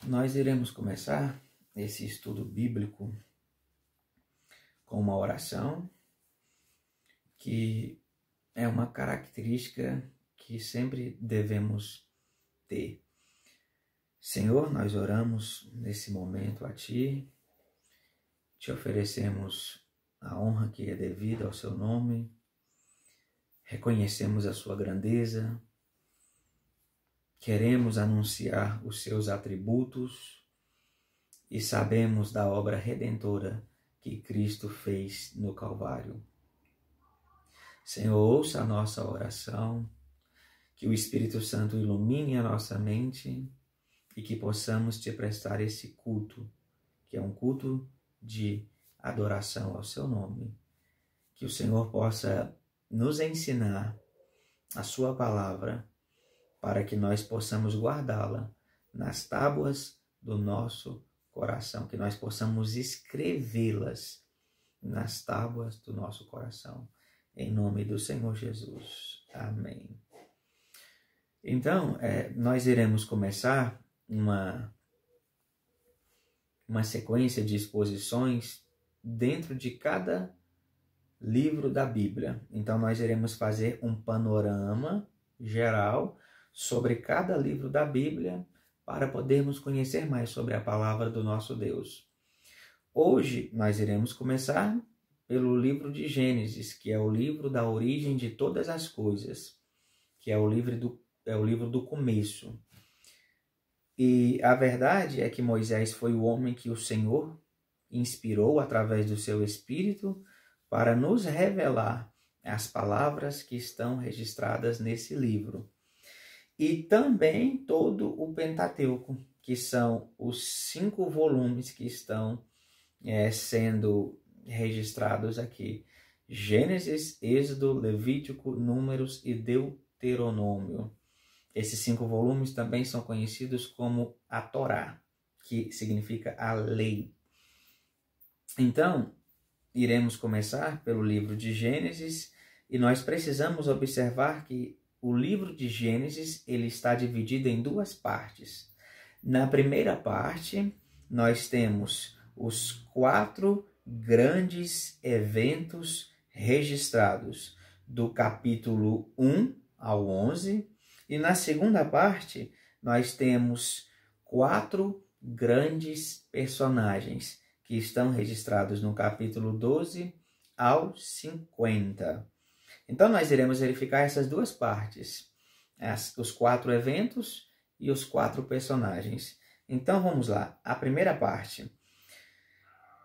Nós iremos começar esse estudo bíblico com uma oração que é uma característica que sempre devemos ter. Senhor, nós oramos nesse momento a Ti, te oferecemos a honra que é devida ao Seu nome, reconhecemos a Sua grandeza, queremos anunciar os Seus atributos e sabemos da obra redentora que Cristo fez no Calvário. Senhor, ouça a nossa oração, que o Espírito Santo ilumine a nossa mente e que possamos te prestar esse culto, que é um culto de adoração ao seu nome. Que o Senhor possa nos ensinar a sua palavra para que nós possamos guardá-la nas tábuas do nosso coração, que nós possamos escrevê-las nas tábuas do nosso coração. Em nome do Senhor Jesus. Amém. Então, nós iremos começar uma sequência de exposições dentro de cada livro da Bíblia. Então, nós iremos fazer um panorama geral sobre cada livro da Bíblia para podermos conhecer mais sobre a palavra do nosso Deus. Hoje, nós iremos começar pelo livro de Gênesis, que é o livro da origem de todas as coisas, que é o livro do começo. E a verdade é que Moisés foi o homem que o Senhor inspirou através do seu Espírito para nos revelar as palavras que estão registradas nesse livro. E também todo o Pentateuco, que são os 5 volumes que estão sendo registrados aqui: Gênesis, Êxodo, Levítico, Números e Deuteronômio. Esses 5 volumes também são conhecidos como a Torá, que significa a lei. Então, iremos começar pelo livro de Gênesis e nós precisamos observar que o livro de Gênesis ele está dividido em 2 partes. Na primeira parte, nós temos os 4 grandes eventos registrados, do capítulo 1 ao 11, e na segunda parte nós temos 4 grandes personagens que estão registrados no capítulo 12 ao 50. Então nós iremos verificar essas 2 partes, os 4 eventos e os 4 personagens. Então vamos lá, a primeira parte.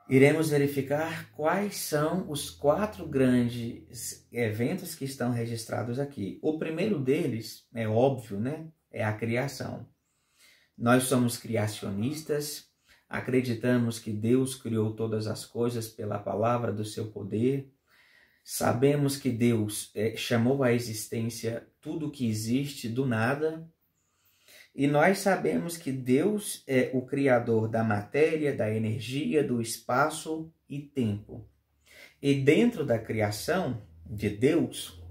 Iremos verificar quais são os 4 grandes eventos que estão registrados aqui. O primeiro deles, é óbvio, né? É a criação. Nós somos criacionistas, acreditamos que Deus criou todas as coisas pela palavra do seu poder. Sabemos que Deus chamou à existência tudo que existe do nada. E nós sabemos que Deus é o criador da matéria, da energia, do espaço e tempo. E dentro da criação de Deus,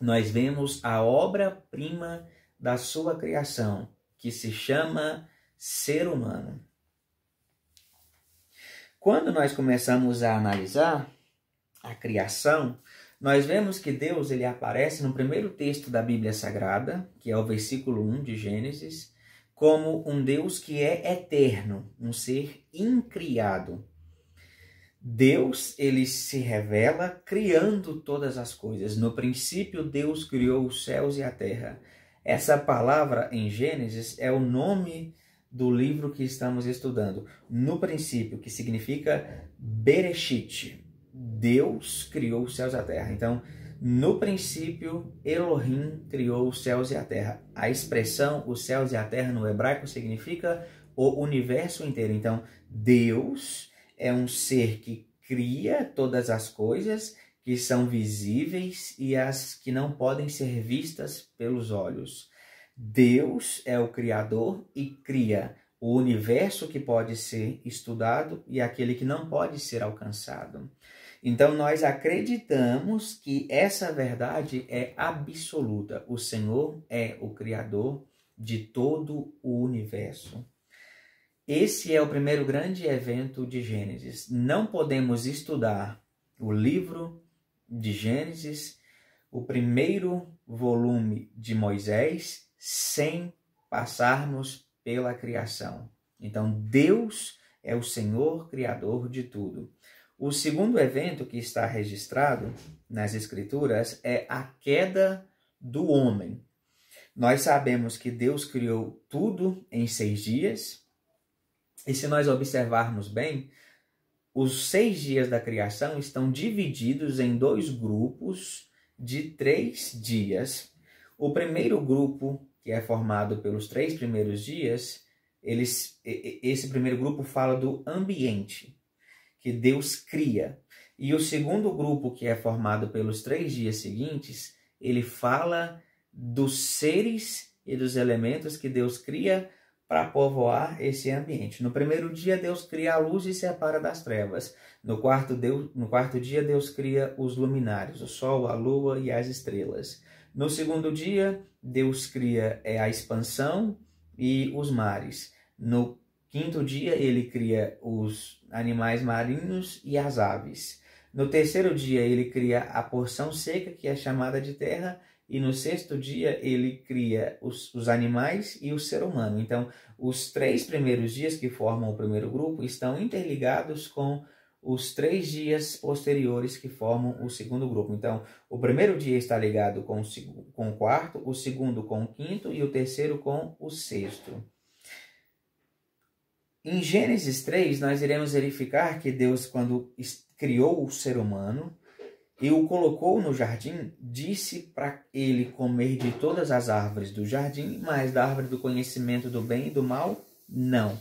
nós vemos a obra-prima da sua criação, que se chama ser humano. Quando nós começamos a analisar a criação, nós vemos que Deus ele aparece no primeiro texto da Bíblia Sagrada, que é o versículo 1 de Gênesis, como um Deus que é eterno, um ser incriado. Deus ele se revela criando todas as coisas. No princípio, Deus criou os céus e a terra. Essa palavra em Gênesis é o nome do livro que estamos estudando. No princípio, que significa Bereshit. Deus criou os céus e a terra. Então, no princípio, Elohim criou os céus e a terra. A expressão os céus e a terra no hebraico significa o universo inteiro. Então, Deus é um ser que cria todas as coisas que são visíveis e as que não podem ser vistas pelos olhos. Deus é o Criador e cria o universo que pode ser estudado e aquele que não pode ser alcançado. Então, nós acreditamos que essa verdade é absoluta. O Senhor é o Criador de todo o universo. Esse é o primeiro grande evento de Gênesis. Não podemos estudar o livro de Gênesis, o primeiro volume de Moisés, sem passarmos pela criação. Então, Deus é o Senhor Criador de tudo. O segundo evento que está registrado nas Escrituras é a queda do homem. Nós sabemos que Deus criou tudo em 6 dias, e se nós observarmos bem, os 6 dias da criação estão divididos em 2 grupos de 3 dias. O primeiro grupo, que é formado pelos 3 primeiros dias, esse primeiro grupo fala do ambiente que Deus cria. E o segundo grupo, que é formado pelos 3 dias seguintes, ele fala dos seres e dos elementos que Deus cria para povoar esse ambiente. No primeiro dia, Deus cria a luz e separa das trevas. No quarto dia, Deus cria os luminares, o sol, a lua e as estrelas. No segundo dia, Deus cria a expansão e os mares. No quinto dia, ele cria os animais marinhos e as aves. No terceiro dia, ele cria a porção seca, que é chamada de terra. E no sexto dia, ele cria os animais e o ser humano. Então, os 3 primeiros dias que formam o primeiro grupo estão interligados com os 3 dias posteriores que formam o segundo grupo. Então, o primeiro dia está ligado com o quarto, o segundo com o quinto e o terceiro com o sexto. Em Gênesis 3, nós iremos verificar que Deus, quando criou o ser humano e o colocou no jardim, disse para ele comer de todas as árvores do jardim, mas da árvore do conhecimento do bem e do mal, não.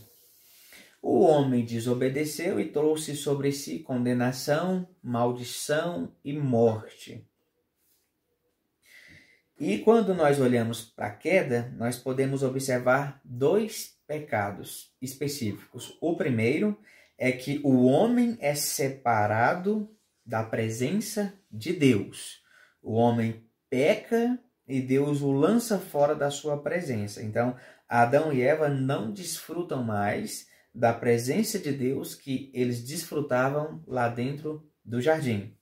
O homem desobedeceu e trouxe sobre si condenação, maldição e morte. E quando nós olhamos para a queda, nós podemos observar 2 pecados específicos. O primeiro é que o homem é separado da presença de Deus. O homem peca e Deus o lança fora da sua presença. Então, Adão e Eva não desfrutam mais da presença de Deus que eles desfrutavam lá dentro do jardim.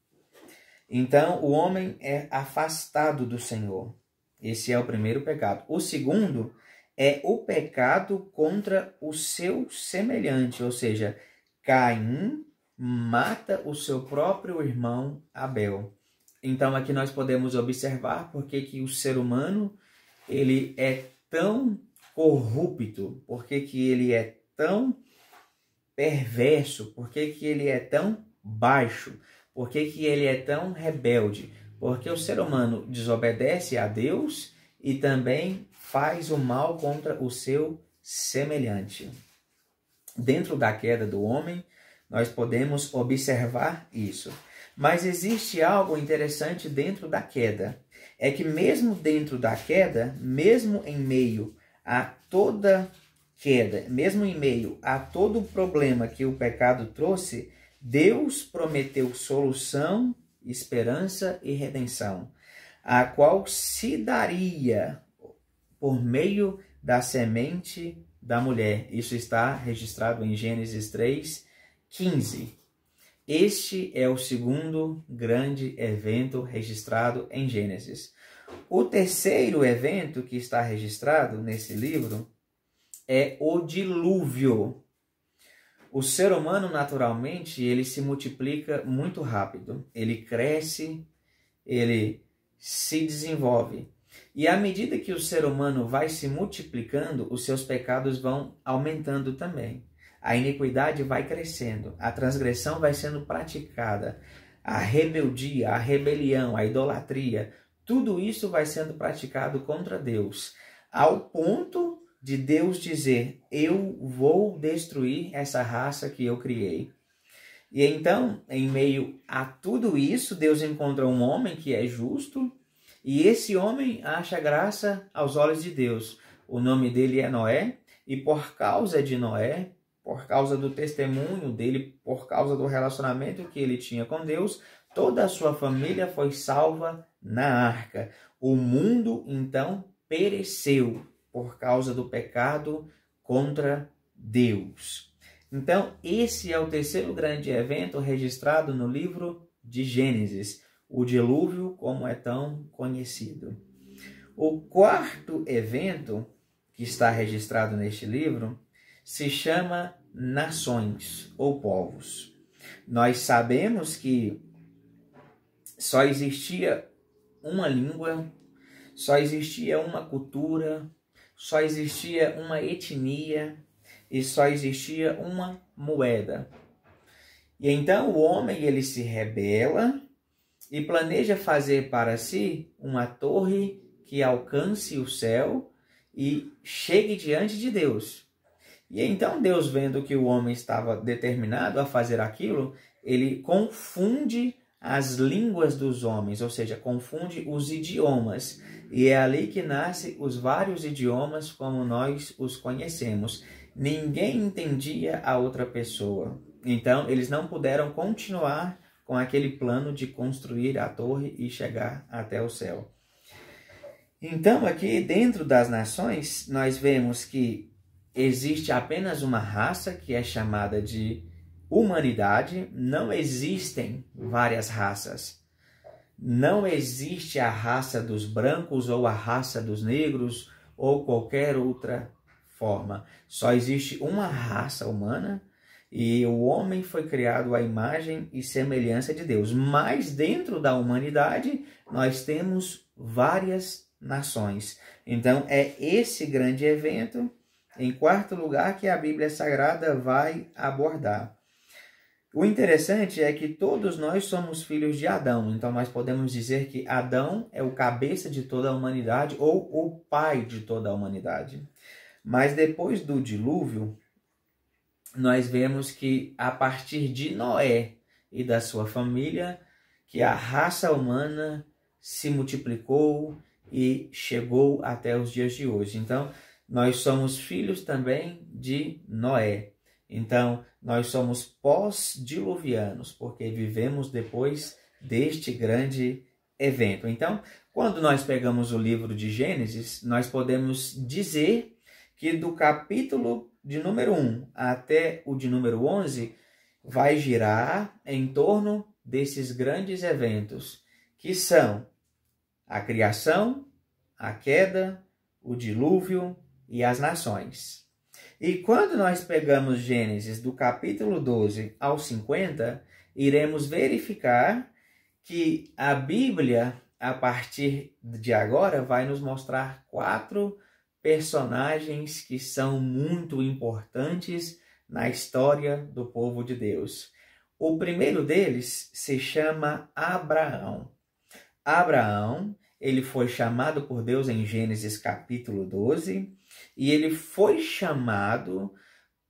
Então, o homem é afastado do Senhor. Esse é o primeiro pecado. O segundo é o pecado contra o seu semelhante, ou seja, Caim mata o seu próprio irmão Abel. Então, aqui nós podemos observar porque que o ser humano ele é tão corrupto, porque que ele é tão perverso, porque que ele é tão baixo, porque que ele é tão rebelde, porque o ser humano desobedece a Deus e também faz o mal contra o seu semelhante. Dentro da queda do homem, nós podemos observar isso. Mas existe algo interessante dentro da queda. É que mesmo dentro da queda, mesmo em meio a toda queda, mesmo em meio a todo o problema que o pecado trouxe, Deus prometeu solução, esperança e redenção, a qual se daria por meio da semente da mulher. Isso está registrado em Gênesis 3:15. Este é o segundo grande evento registrado em Gênesis. O terceiro evento que está registrado nesse livro é o dilúvio. O ser humano, naturalmente, ele se multiplica muito rápido. Ele cresce, ele se desenvolve. E à medida que o ser humano vai se multiplicando, os seus pecados vão aumentando também. A iniquidade vai crescendo, a transgressão vai sendo praticada, a rebeldia, a rebelião, a idolatria, tudo isso vai sendo praticado contra Deus, ao ponto de Deus dizer: eu vou destruir essa raça que eu criei. E então, em meio a tudo isso, Deus encontra um homem que é justo, e esse homem acha graça aos olhos de Deus. O nome dele é Noé, e por causa de Noé, por causa do testemunho dele, por causa do relacionamento que ele tinha com Deus, toda a sua família foi salva na arca. O mundo, então, pereceu por causa do pecado contra Deus. Então, esse é o terceiro grande evento registrado no livro de Gênesis, o dilúvio, como é tão conhecido. O quarto evento que está registrado neste livro se chama nações ou povos. Nós sabemos que só existia uma língua, só existia uma cultura, só existia uma etnia e só existia uma moeda. E então o homem ele se rebela e planeja fazer para si uma torre que alcance o céu e chegue diante de Deus. E então Deus, vendo que o homem estava determinado a fazer aquilo, ele confunde as línguas dos homens, ou seja, confunde os idiomas. E é ali que nascem os vários idiomas como nós os conhecemos. Ninguém entendia a outra pessoa. Então, eles não puderam continuar com aquele plano de construir a torre e chegar até o céu. Então, aqui dentro das nações, nós vemos que existe apenas uma raça que é chamada de humanidade. Não existem várias raças. Não existe a raça dos brancos ou a raça dos negros ou qualquer outra forma. Só existe uma raça humana e o homem foi criado à imagem e semelhança de Deus. Mas dentro da humanidade nós temos várias nações. Então é esse grande evento, em quarto lugar, que a Bíblia Sagrada vai abordar. O interessante é que todos nós somos filhos de Adão, então nós podemos dizer que Adão é o cabeça de toda a humanidade ou o pai de toda a humanidade. Mas depois do dilúvio, nós vemos que a partir de Noé e da sua família, que a raça humana se multiplicou e chegou até os dias de hoje. Então, nós somos filhos também de Noé. Então, nós somos pós-diluvianos, porque vivemos depois deste grande evento. Então, quando nós pegamos o livro de Gênesis, nós podemos dizer que do capítulo de número 1 até o de número 11, vai girar em torno desses grandes eventos, que são a criação, a queda, o dilúvio e as nações. E quando nós pegamos Gênesis do capítulo 12 ao 50, iremos verificar que a Bíblia, a partir de agora, vai nos mostrar 4 personagens que são muito importantes na história do povo de Deus. O primeiro deles se chama Abraão. Abraão, ele foi chamado por Deus em Gênesis capítulo 12, e ele foi chamado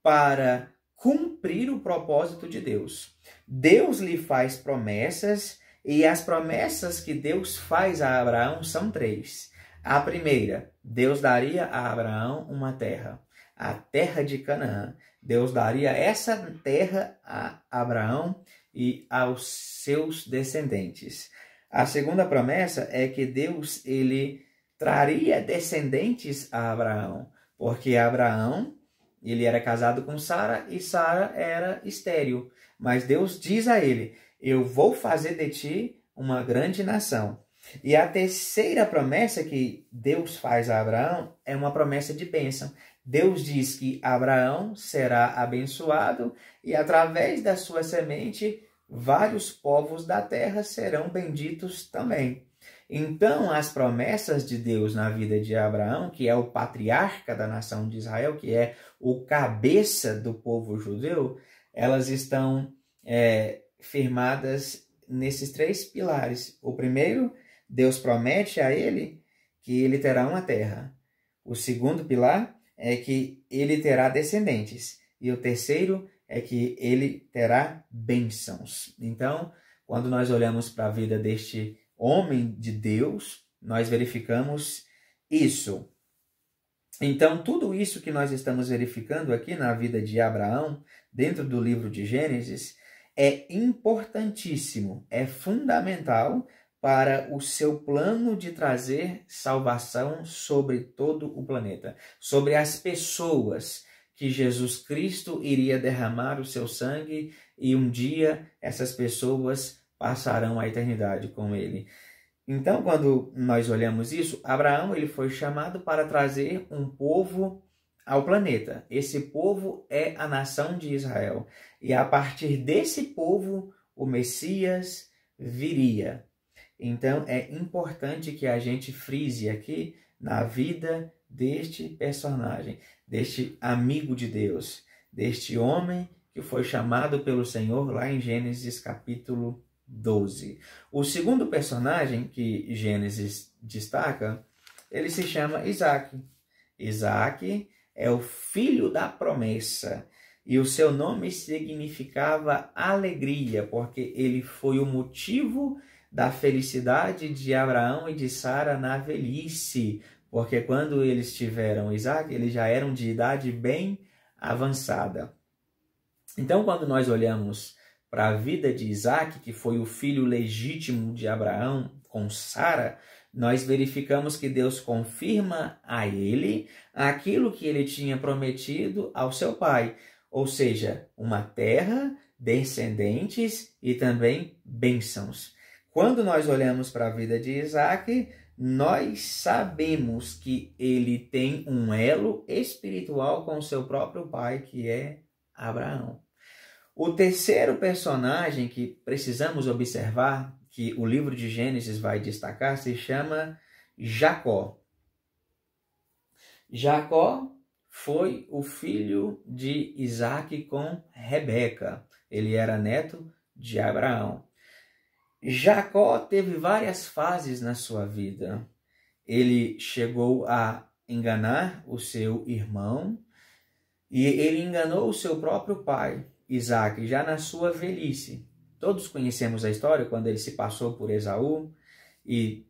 para cumprir o propósito de Deus. Deus lhe faz promessas, e as promessas que Deus faz a Abraão são 3. A primeira, Deus daria a Abraão uma terra, a terra de Canaã. Deus daria essa terra a Abraão e aos seus descendentes. A segunda promessa é que Deus ele traria descendentes a Abraão, porque Abraão ele era casado com Sara e Sara era estéril. Mas Deus diz a ele, eu vou fazer de ti uma grande nação. E a terceira promessa que Deus faz a Abraão é uma promessa de bênção. Deus diz que Abraão será abençoado e através da sua semente vários povos da terra serão benditos também. Então, as promessas de Deus na vida de Abraão, que é o patriarca da nação de Israel, que é o cabeça do povo judeu, elas estão firmadas nesses 3 pilares. O primeiro, Deus promete a ele que ele terá uma terra. O segundo pilar é que ele terá descendentes. E o terceiro é que ele terá bênçãos. Então, quando nós olhamos para a vida deste homem de Deus, nós verificamos isso. Então, tudo isso que nós estamos verificando aqui na vida de Abraão, dentro do livro de Gênesis, é importantíssimo, é fundamental para o seu plano de trazer salvação sobre todo o planeta, sobre as pessoas que Jesus Cristo iria derramar o seu sangue e um dia essas pessoas passarão a eternidade com ele. Então, quando nós olhamos isso, Abraão ele foi chamado para trazer um povo ao planeta. Esse povo é a nação de Israel. E a partir desse povo, o Messias viria. Então, é importante que a gente frise aqui na vida deste personagem, deste amigo de Deus, deste homem que foi chamado pelo Senhor lá em Gênesis capítulo 12. O segundo personagem que Gênesis destaca, ele se chama Isaac. Isaac é o filho da promessa e o seu nome significava alegria, porque ele foi o motivo da felicidade de Abraão e de Sara na velhice, porque quando eles tiveram Isaac, eles já eram de idade bem avançada. Então, quando nós olhamos para a vida de Isaac, que foi o filho legítimo de Abraão com Sara, nós verificamos que Deus confirma a ele aquilo que ele tinha prometido ao seu pai, ou seja, uma terra, descendentes e também bênçãos. Quando nós olhamos para a vida de Isaac, nós sabemos que ele tem um elo espiritual com o seu próprio pai, que é Abraão. O terceiro personagem que precisamos observar, que o livro de Gênesis vai destacar, se chama Jacó. Jacó foi o filho de Isaac com Rebeca. Ele era neto de Abraão. Jacó teve várias fases na sua vida. Ele chegou a enganar o seu irmão e ele enganou o seu próprio pai, Isaac, já na sua velhice. Todos conhecemos a história quando ele se passou por Esaú e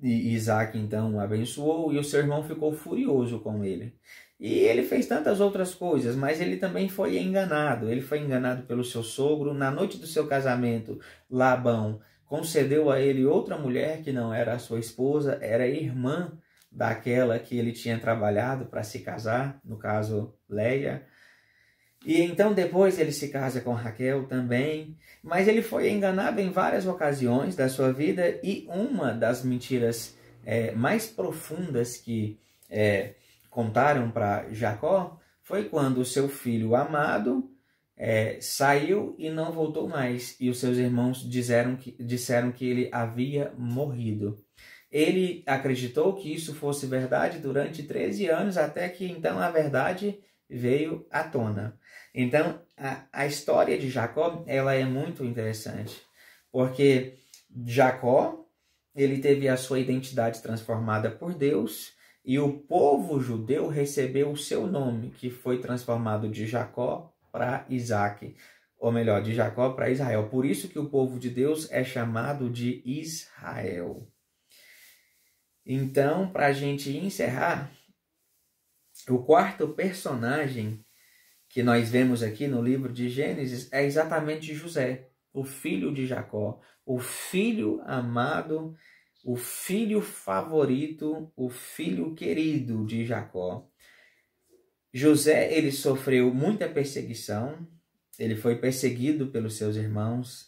Isaac então o abençoou e o seu irmão ficou furioso com ele. E ele fez tantas outras coisas, mas ele também foi enganado. Ele foi enganado pelo seu sogro. Na noite do seu casamento, Labão concedeu a ele outra mulher que não era a sua esposa, era irmã daquela que ele tinha trabalhado para se casar, no caso, Leia. E então depois ele se casa com Raquel também, mas ele foi enganado em várias ocasiões da sua vida e uma das mentiras mais profundas que contaram para Jacó foi quando o seu filho amado saiu e não voltou mais, e os seus irmãos disseram que ele havia morrido. Ele acreditou que isso fosse verdade durante 13 anos, até que então a verdade veio à tona. Então, a história de Jacó, ela é muito interessante, porque Jacó, ele teve a sua identidade transformada por Deus, e o povo judeu recebeu o seu nome, que foi transformado de Jacó para Isaac, ou melhor, de Jacó para Israel. Por isso que o povo de Deus é chamado de Israel. Então, para a gente encerrar, o quarto personagem que nós vemos aqui no livro de Gênesis é exatamente José, o filho de Jacó, o filho amado, o filho favorito, o filho querido de Jacó. José, ele sofreu muita perseguição, ele foi perseguido pelos seus irmãos,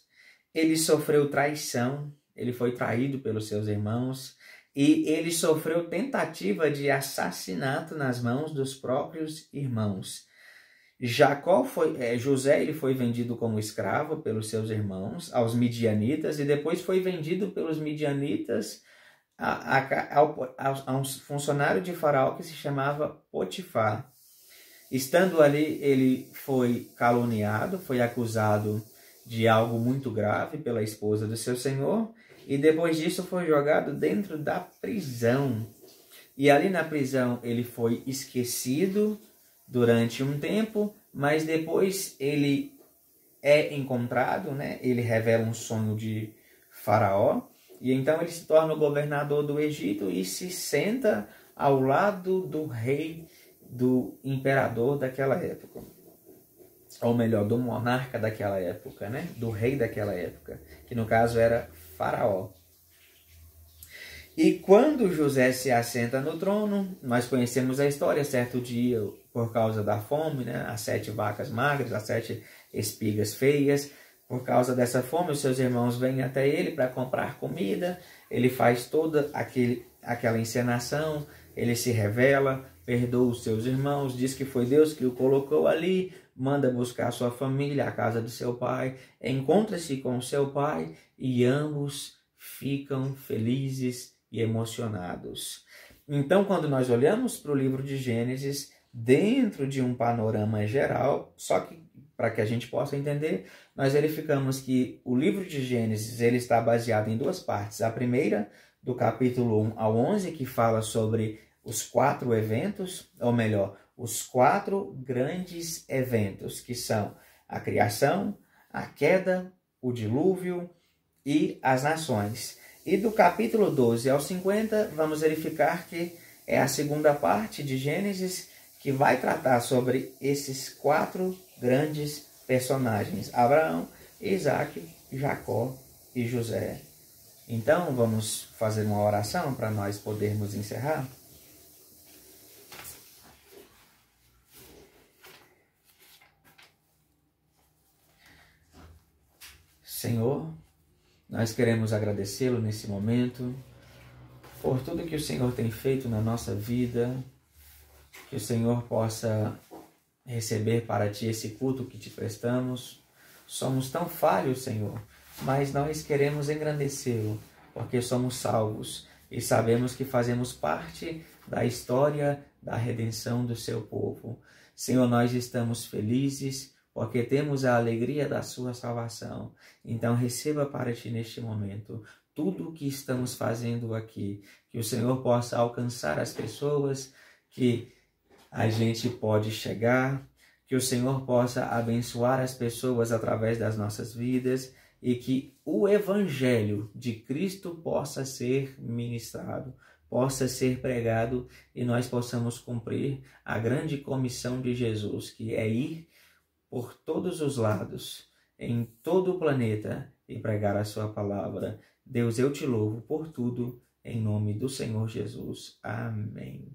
ele sofreu traição, ele foi traído pelos seus irmãos, e ele sofreu tentativa de assassinato nas mãos dos próprios irmãos. José ele foi vendido como escravo pelos seus irmãos aos midianitas e depois foi vendido pelos midianitas a um funcionário de Faraó que se chamava Potifar. Estando ali, ele foi caluniado, foi acusado de algo muito grave pela esposa do seu senhor e depois disso foi jogado dentro da prisão. E ali na prisão ele foi esquecido durante um tempo, mas depois ele é encontrado, né? Ele revela um sonho de Faraó, e então ele se torna o governador do Egito e se senta ao lado do rei, do imperador daquela época. Ou melhor, do monarca daquela época, né? Do rei daquela época, que no caso era Faraó. E quando José se assenta no trono, nós conhecemos a história, certo dia por causa da fome, né? As 7 vacas magras, as 7 espigas feias. Por causa dessa fome, os seus irmãos vêm até ele para comprar comida. Ele faz toda aquela encenação, ele se revela, perdoa os seus irmãos, diz que foi Deus que o colocou ali, manda buscar sua família, a casa do seu pai, encontra-se com o seu pai e ambos ficam felizes e emocionados. Então, quando nós olhamos para o livro de Gênesis, dentro de um panorama geral, só que para que a gente possa entender, nós verificamos que o livro de Gênesis ele está baseado em 2 partes. A primeira, do capítulo 1 ao 11, que fala sobre os 4 eventos, ou melhor, os 4 grandes eventos, que são a criação, a queda, o dilúvio e as nações. E do capítulo 12 ao 50, vamos verificar que é a segunda parte de Gênesis, que vai tratar sobre esses 4 grandes personagens: Abraão, Isaac, Jacó e José. Então, vamos fazer uma oração para nós podermos encerrar? Senhor, nós queremos agradecê-lo nesse momento por tudo que o Senhor tem feito na nossa vida, que o Senhor possa receber para Ti esse culto que Te prestamos. Somos tão falhos, Senhor, mas nós queremos engrandecê-lo, porque somos salvos e sabemos que fazemos parte da história da redenção do Seu povo. Senhor, nós estamos felizes porque temos a alegria da Sua salvação. Então receba para Ti neste momento tudo o que estamos fazendo aqui, que o Senhor possa alcançar as pessoas que a gente pode chegar, que o Senhor possa abençoar as pessoas através das nossas vidas e que o Evangelho de Cristo possa ser ministrado, possa ser pregado e nós possamos cumprir a grande comissão de Jesus, que é ir por todos os lados, em todo o planeta e pregar a Sua palavra. Deus, eu Te louvo por tudo, em nome do Senhor Jesus. Amém.